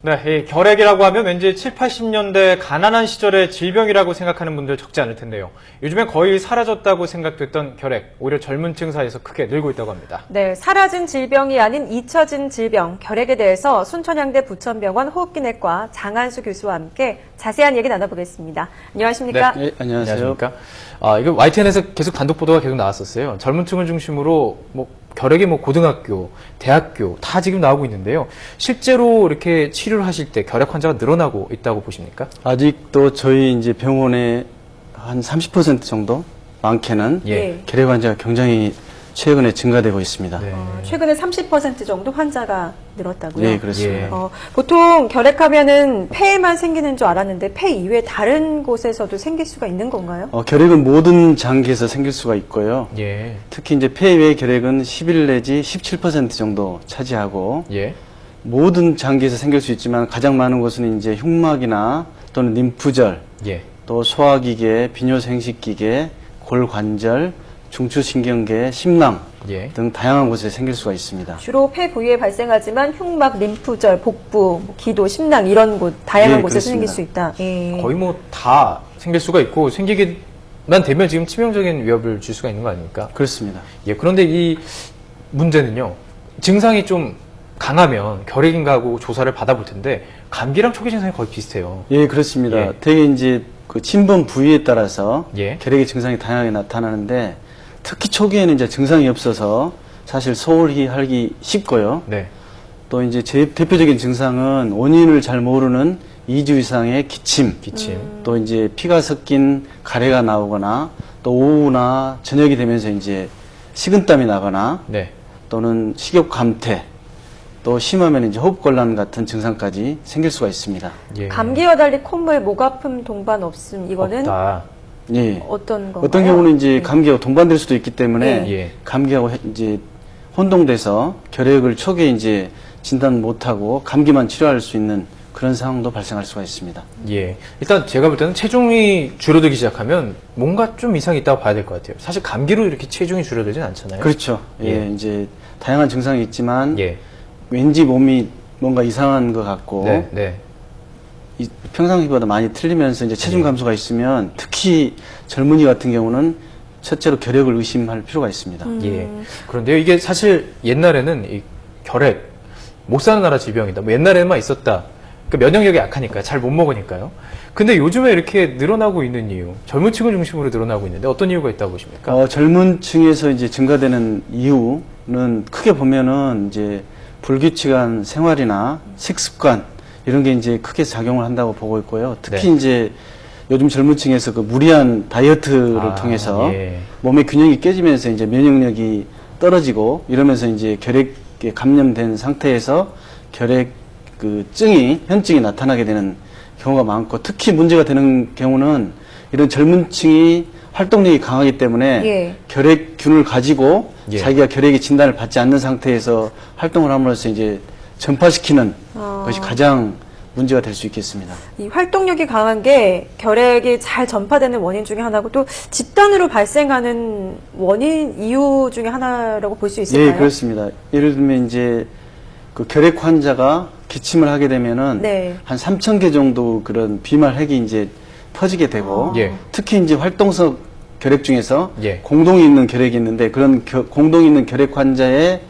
네, 이 결핵이라고 하면 왠지 7, 80년대 가난한 시절의 질병이라고 생각하는 분들 적지 않을 텐데요. 요즘엔 거의 사라졌다고 생각됐던 결핵, 오히려 젊은 층 사이에서 크게 늘고 있다고 합니다. 네, 사라진 질병이 아닌 잊혀진 질병, 결핵에 대해서 순천향대 부천병원 호흡기내과 장한수 교수와 함께 자세한 얘기 나눠보겠습니다. 안녕하십니까? 네, 안녕하세요. 안녕하십니까? 이거 YTN에서 계속 단독 보도가 계속 나왔었어요. 젊은 층을 중심으로 결핵이 고등학교, 대학교 다 지금 나오고 있는데요. 실제로 이렇게 치료를 하실 때 결핵 환자가 늘어나고 있다고 보십니까? 아직도 저희 이제 병원에 한 30% 정도 많게는 예. 결핵 환자가 굉장히 최근에 증가되고 있습니다. 네. 최근에 30% 정도 환자가 늘었다고요? 네, 그렇습니다. 예. 보통 결핵하면은 폐에만 생기는 줄 알았는데 폐 이외 다른 곳에서도 생길 수가 있는 건가요? 결핵은 모든 장기에서 생길 수가 있고요. 예. 특히 이제 폐외 결핵은 11 내지 17% 정도 차지하고 예. 모든 장기에서 생길 수 있지만 가장 많은 곳은 이제 흉막이나 또는 림프절, 예. 또 소화기계, 비뇨생식기계, 골관절, 중추신경계, 심낭 예. 등 다양한 곳에 생길 수가 있습니다. 주로 폐 부위에 발생하지만 흉막, 림프절, 복부, 기도, 심낭 이런 곳 다양한 예, 곳에서 생길 그렇습니다. 수 있다. 예. 거의 다 생길 수가 있고 생기기만 되면 지금 치명적인 위협을 줄 수가 있는 거 아닙니까? 그렇습니다. 예. 그런데 이 문제는요. 증상이 좀 강하면 결핵인가 하고 조사를 받아볼 텐데 감기랑 초기 증상이 거의 비슷해요. 예, 그렇습니다. 예. 되게 이제 그 침범 부위에 따라서 예. 결핵의 증상이 다양하게 나타나는데 특히 초기에는 이제 증상이 없어서 사실 소홀히 하기 쉽고요. 네. 또 이제 제 대표적인 증상은 원인을 잘 모르는 2주 이상의 기침, 또 이제 피가 섞인 가래가 나오거나 또 오후나 저녁이 되면서 이제 식은땀이 나거나 네. 또는 식욕 감퇴, 또 심하면 이제 호흡곤란 같은 증상까지 생길 수가 있습니다. 예. 감기와 달리 콧물, 목 아픔, 동반 없음 이거는 없다. 예. 어떤 건가요? 어떤 경우는 이제 감기하고 동반될 수도 있기 때문에 예. 감기하고 이제 혼동돼서 결핵을 초기에 이제 진단 못하고 감기만 치료할 수 있는 그런 상황도 발생할 수가 있습니다. 예. 일단 제가 볼 때는 체중이 줄어들기 시작하면 뭔가 좀 이상이 있다고 봐야 될 것 같아요. 사실 감기로 이렇게 체중이 줄어들진 않잖아요. 그렇죠. 예. 이제 다양한 증상이 있지만 예. 왠지 몸이 뭔가 이상한 것 같고 네. 네. 평상시보다 많이 틀리면서 이제 체중 예. 감소가 있으면 특히 젊은이 같은 경우는 첫째로 결핵을 의심할 필요가 있습니다. 예. 그런데요, 이게 사실 옛날에는 이 결핵, 못 사는 나라 질병이다. 옛날에만 있었다. 그러니까 면역력이 약하니까, 잘 못 먹으니까요. 근데 요즘에 이렇게 늘어나고 있는 이유, 젊은 층을 중심으로 늘어나고 있는데 어떤 이유가 있다고 보십니까? 젊은 층에서 이제 증가되는 이유는 크게 보면은 이제 불규칙한 생활이나 식습관 이런 게 이제 크게 작용을 한다고 보고 있고요. 특히 네. 이제 요즘 젊은 층에서 그 무리한 다이어트를 통해서 예. 몸의 균형이 깨지면서 이제 면역력이 떨어지고 이러면서 이제 결핵에 감염된 상태에서 결핵 그 현증이 나타나게 되는 경우가 많고 특히 문제가 되는 경우는 이런 젊은 층이 활동력이 강하기 때문에 예. 결핵균을 가지고 예. 자기가 결핵의 진단을 받지 않는 상태에서 활동을 함으로써 이제 전파시키는 것이 가장 문제가 될 수 있겠습니다. 이 활동력이 강한 게 결핵이 잘 전파되는 원인 중에 하나고 또 집단으로 발생하는 원인 이유 중에 하나라고 볼 수 있을까요? 예, 그렇습니다. 예를 들면 이제 그 결핵 환자가 기침을 하게 되면은 네. 한 3,000개 정도 그런 비말핵이 이제 퍼지게 되고 예. 특히 이제 활동성 결핵 중에서 예. 공동이 있는 결핵이 있는데 그런 공동이 있는 결핵 환자의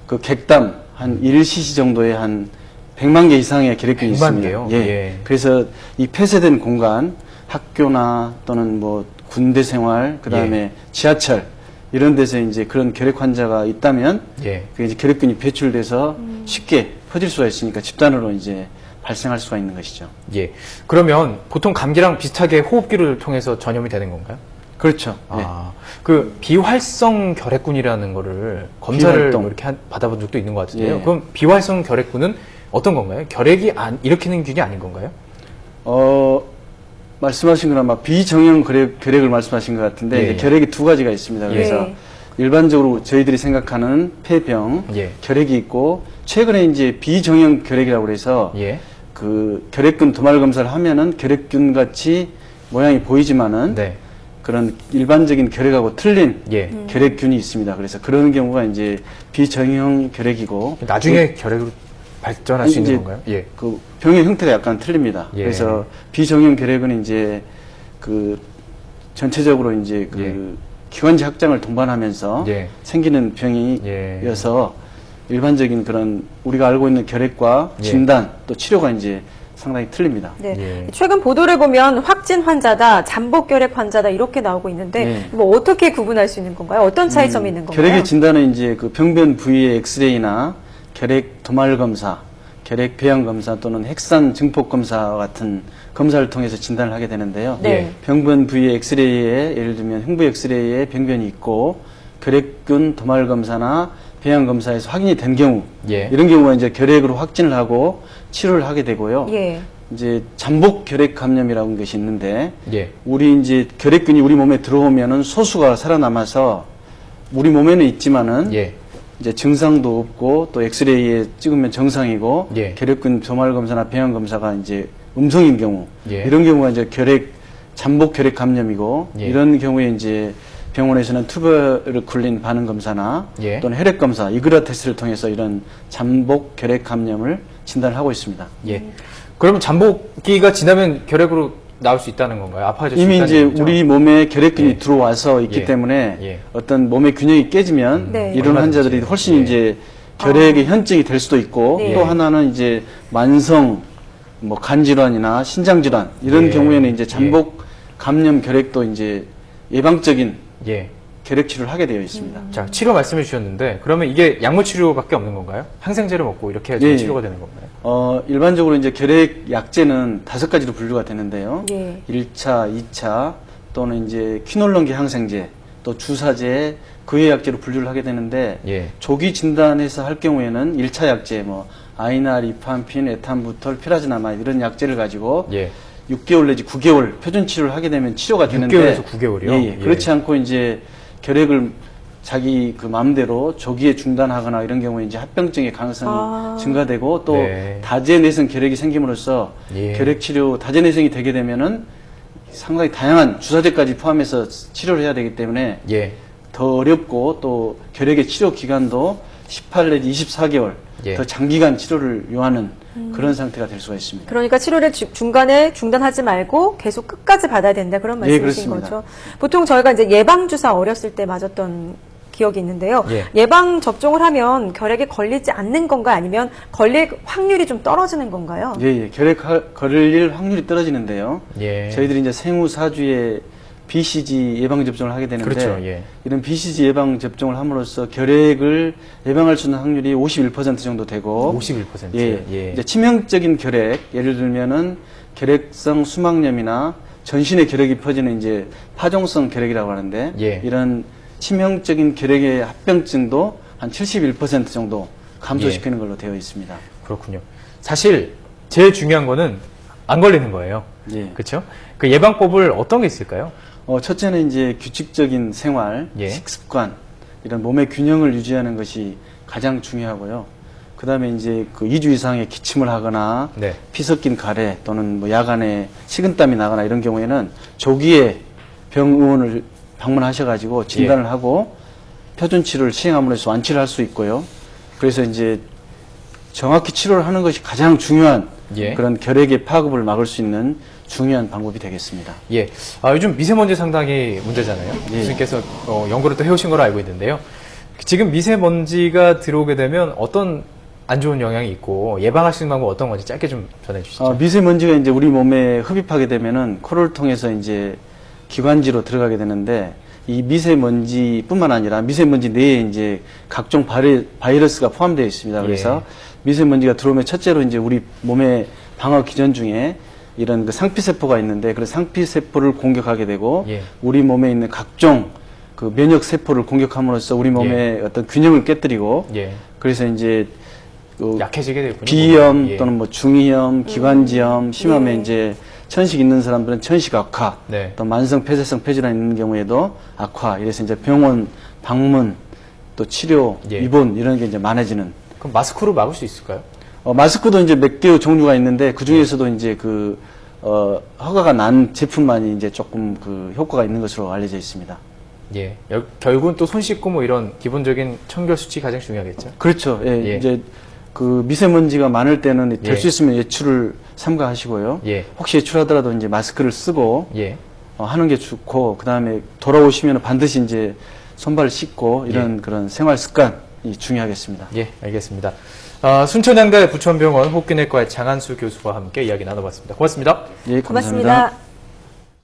그 객담 한 1cc 정도의 한 100만 개 이상의 결핵균이 100만 있습니다. 개요? 예. 예. 그래서 이 폐쇄된 공간, 학교나 또는 뭐 군대 생활, 그다음에 예. 지하철 이런 데서 이제 그런 결핵 환자가 있다면 예. 그 이제 결핵균이 배출돼서 쉽게 퍼질 수가 있으니까 집단으로 이제 발생할 수가 있는 것이죠. 예. 그러면 보통 감기랑 비슷하게 호흡기를 통해서 전염이 되는 건가요? 그렇죠. 예. 그 비활성 결핵균이라는 거를 검사를 비활동. 뭐 이렇게 받아본 적도 있는 것 같은데요. 예. 그럼 비활성 결핵균은 어떤 건가요? 결핵이 일으키는 균이 아닌 건가요? 말씀하신 건 아마 비정형 결핵을 말씀하신 것 같은데 예, 이제 예. 결핵이 두 가지가 있습니다. 그래서 예. 일반적으로 저희들이 생각하는 폐병 예. 결핵이 있고 최근에 이제 비정형 결핵이라고 그래서 예. 그 결핵균 도말 검사를 하면은 결핵균 같이 모양이 보이지만은 네. 그런 일반적인 결핵하고 틀린 예. 결핵균이 있습니다. 그래서 그런 경우가 이제 비정형 결핵이고 나중에 결핵으로 발전할 수 있는 이제 건가요? 예. 그 병의 형태가 약간 틀립니다. 예. 그래서 비정형 결핵은 이제 그 전체적으로 이제 그 예. 기관지 확장을 동반하면서 예. 생기는 병이어서 일반적인 그런 우리가 알고 있는 결핵과 예. 진단 또 치료가 이제 상당히 틀립니다. 네. 예. 최근 보도를 보면 확진 환자다, 잠복결핵 환자다 이렇게 나오고 있는데 네. 뭐 어떻게 구분할 수 있는 건가요? 어떤 차이점이 있는 건가요? 결핵의 진단은 이제 그 병변 부위의 엑스레이나 결핵 도말 검사, 결핵 배양 검사 또는 핵산 증폭 검사와 같은 검사를 통해서 진단을 하게 되는데요. 네. 병변 부위의 엑스레이에 예를 들면 흉부 엑스레이에 병변이 있고 결핵균 도말 검사나 배양 검사에서 확인이 된 경우 예. 이런 경우가 이제 결핵으로 확진을 하고 치료를 하게 되고요. 예. 이제 잠복 결핵 감염이라는 것이 있는데 예. 우리 이제 결핵균이 우리 몸에 들어오면은 소수가 살아남아서 우리 몸에는 있지만은 예. 이제 증상도 없고 또 엑스레이에 찍으면 정상이고 예. 결핵균 도말 검사나 배양 검사가 이제 음성인 경우 예. 이런 경우가 이제 잠복 결핵 감염이고 예. 이런 경우에 이제 병원에서는 투베르쿨린 반응 검사나 예. 또는 혈액 검사, 이그라 테스트를 통해서 이런 잠복 결핵 감염을 진단을 하고 있습니다. 예. 그러면 잠복기가 지나면 결핵으로 나올 수 있다는 건가요? 아파질 수 이미 있다는 이제 얘기죠? 우리 몸에 결핵균이 예. 들어와서 있기 예. 때문에 예. 어떤 몸의 균형이 깨지면 네. 이런 얼마든지. 환자들이 훨씬 예. 이제 결핵의 현증이 될 수도 있고 네. 또 하나는 이제 만성 뭐 간질환이나 신장질환 이런 예. 경우에는 이제 잠복 감염 결핵도 이제 예방적인 예. 결핵 치료를 하게 되어 있습니다. 자, 치료 말씀해 주셨는데 그러면 이게 약물 치료밖에 없는 건가요? 항생제를 먹고 이렇게 해야지 예. 치료가 되는 건가요? 일반적으로 이제 결핵 약제는 5가지로 분류가 되는데요. 예. 1차, 2차 또는 이제 퀴놀론계 항생제, 또 주사제, 그외약제로 분류를 하게 되는데 예. 조기 진단해서 할 경우에는 1차 약제 뭐 아이나, 리팜핀, 에탄부톨, 피라즈나마이드 이런 약제를 가지고 예. 6개월 내지 9개월 표준 치료를 하게 되면 치료가 되는데 6개월에서 9개월이요? 예, 예. 그렇지 않고 이제 결핵을 자기 그 마음대로 조기에 중단하거나 이런 경우에 이제 합병증의 가능성이 증가되고 또 네. 다제내성 결핵이 생김으로써 예. 결핵 치료 다제내성이 되게 되면은 상당히 다양한 주사제까지 포함해서 치료를 해야 되기 때문에 예. 더 어렵고 또 결핵의 치료 기간도 18 내지 24개월 예. 더 장기간 치료를 요하는 그런 상태가 될 수가 있습니다. 그러니까 치료를 중간에 중단하지 말고 계속 끝까지 받아야 된다 그런 예, 말씀이신 그렇습니다. 거죠. 보통 저희가 이제 예방 주사 어렸을 때 맞았던 기억이 있는데요. 예. 예방 접종을 하면 결핵에 걸리지 않는 건가 아니면 걸릴 확률이 좀 떨어지는 건가요? 예, 예. 결핵 걸릴 확률이 떨어지는데요. 예. 저희들이 이제 생후 4주에 BCG 예방 접종을 하게 되는데 그렇죠, 예. 이런 BCG 예방 접종을 함으로써 결핵을 예방할 수 있는 확률이 51% 정도 되고 51%. 예, 예. 이제 치명적인 결핵 예를 들면은 결핵성 수막염이나 전신에 결핵이 퍼지는 이제 파종성 결핵이라고 하는데 예. 이런 치명적인 결핵의 합병증도 한 71% 정도 감소시키는 예. 걸로 되어 있습니다. 그렇군요. 사실 제일 중요한 거는 안 걸리는 거예요. 예. 그렇죠? 그 예방법을 어떤 게 있을까요? 첫째는 이제 규칙적인 생활, 예. 식습관, 이런 몸의 균형을 유지하는 것이 가장 중요하고요. 그 다음에 이제 그 2주 이상의 기침을 하거나 네. 피 섞인 가래 또는 뭐 야간에 식은땀이 나거나 이런 경우에는 조기에 병의원을 방문하셔가지고 진단을 예. 하고 표준 치료를 시행함으로써 완치를 할 수 있고요. 그래서 이제 정확히 치료를 하는 것이 가장 중요한 예. 그런 결핵의 파급을 막을 수 있는 중요한 방법이 되겠습니다. 예. 요즘 미세먼지 상당히 문제잖아요. 예. 교수님께서 연구를 또 해오신 걸로 알고 있는데요. 지금 미세먼지가 들어오게 되면 어떤 안 좋은 영향이 있고 예방할 수 있는 방법 어떤 건지 짧게 좀 전해 주시죠. 미세먼지가 이제 우리 몸에 흡입하게 되면은 코를 통해서 이제 기관지로 들어가게 되는데 이 미세먼지뿐만 아니라 미세먼지 내에 이제 각종 바이러스가 포함되어 있습니다. 그래서 미세먼지가 들어오면 첫째로 이제 우리 몸의 방어 기전 중에 이런 그 상피세포가 있는데 그 상피세포를 공격하게 되고 예. 우리 몸에 있는 각종 그 면역 세포를 공격함으로써 우리 몸의 어떤 균형을 깨뜨리고 예. 그래서 이제 그 약해지게 되군요. 비염 예. 또는 뭐 중이염, 기관지염, 심하면 네. 이제 천식 있는 사람들은 천식 악화, 네. 또 만성 폐쇄성 폐질환 있는 경우에도 악화. 이래서 이제 병원 방문, 또 치료, 예. 입원 이런 게 이제 많아지는. 그럼 마스크로 막을 수 있을까요? 마스크도 이제 몇 개의 종류가 있는데 그 중에서도 이제 그 허가가 난 제품만이 이제 조금 그 효과가 있는 것으로 알려져 있습니다. 예. 결국은 또 손 씻고 뭐 이런 기본적인 청결 수칙이 가장 중요하겠죠. 그렇죠. 예, 예. 이제 그 미세먼지가 많을 때는 될 수 예. 있으면 외출을 삼가하시고요. 예. 혹시 외출하더라도 이제 마스크를 쓰고 예. 하는 게 좋고, 그 다음에 돌아오시면 반드시 이제 손발을 씻고 이런 그런 생활 습관이 중요하겠습니다. 예, 알겠습니다. 순천향대 부천병원 호흡기내과의 장한수 교수와 함께 이야기 나눠봤습니다. 고맙습니다. 예, 감사합니다. 고맙습니다.